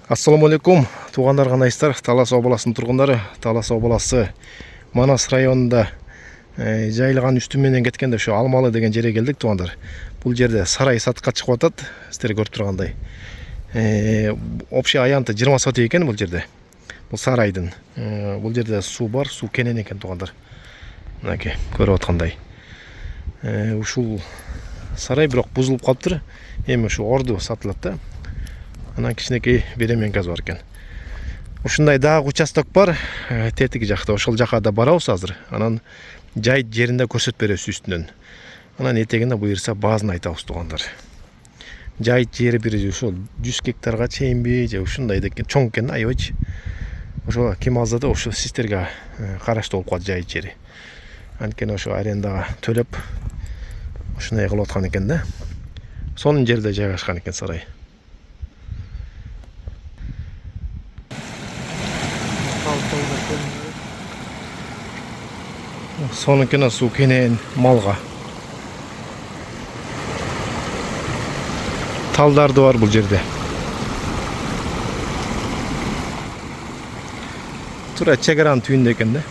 Ассаламу алейкум, туғандар қанайсыздар. Талас обласының тұрғындары. Талас обласы Манас районында жайылған үстіменен кеткенде ошо Алмалы деген жерге келдик, туғандар. Бұл жерде сарай сатыққа чыгып атат, сіздер көріп тұрғандай. Общий аянты 20 сот екен бұл жерде. Бұл сарайдың. Бұл жерде су бар, су кенен екен, туғандар. Мынакей, көріп атқандай. Ушул сарай бирок бузулуп калыптыр. Эми ушу орду сатылат да. Анан кичинекей беременкасы бар экен. Ушундай дагы участок бар, тетиги жакта. Ошол жака да барабыз азыр. Анан жайыт жеринде көрсөтүп беребиз үстүнөн. Анан этегинде буюрса баазын айтабыз, тугандар. Жайыт жери бир ошол 100 гектарга чейинби, же ушундай экен, чоң экен, аябайчы. Ошо ким алса да ошо сиздерге караштуу болуп калат жайыт жери. Анткени ошо арендага төлөп ушундай кылып аткан экен да. Сонун жерде жайгашкан экен сарай. Соныкына су кенен малга. Талдарды бар бұл жерде. Тура чегаранын түбүндө экен да.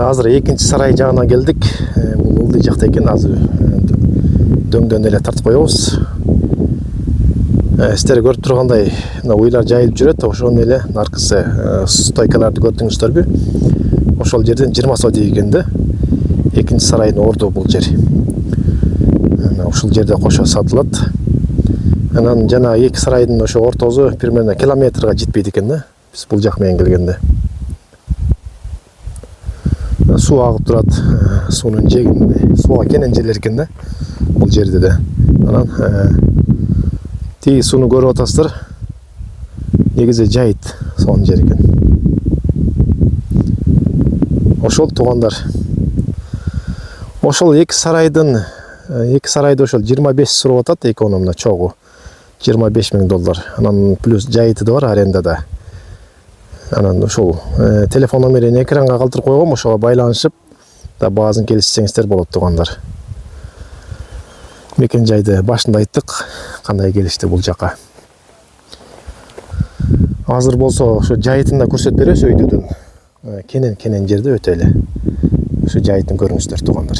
Азыр экинчи сарай жагына келдик. Бул ылдый жакта экен, азыр дөңдөн эле тартып коебуз. Сіздер көріп тұрғандай, уйлар жайылып жүрет, ошонун эле наркысы стойкаларды көрдүңүздөрбү? Ошол жерден 20 сот экен да. Экинчи сарайдын орду бул жер. Ушул жерде кошо сатылат. Анан жана эки сарайдын ошо ортосу примерно километрга жетпейт экен да. Биз бул жак менен келгенде. Суу агып турат, суунун жегинде, сууга кенен жерлер экен да. Бул жерде да. Анан тиги сууну көрүп атасыздар. Негизи жайыт сонун жер экен. Ошол тугандар. Ошол эки сарайды ошол 25 сурап атат, экономна чогу. $25,000. Анан плюс жайыты да бар арендада. Анан ошол телефон номерин экранга калтырып койгом, ошого байланышып да баазын келишсеңиздер болот, тугандар. Мекен жайды башында айттык, кандай келишти бул жака. Азыр болсо ошо жайытын да көрсөтүп беребиз өйдөдөн. Кенен жерде өтө эле. Ошо жайытын көрүңүздөр, тугандар.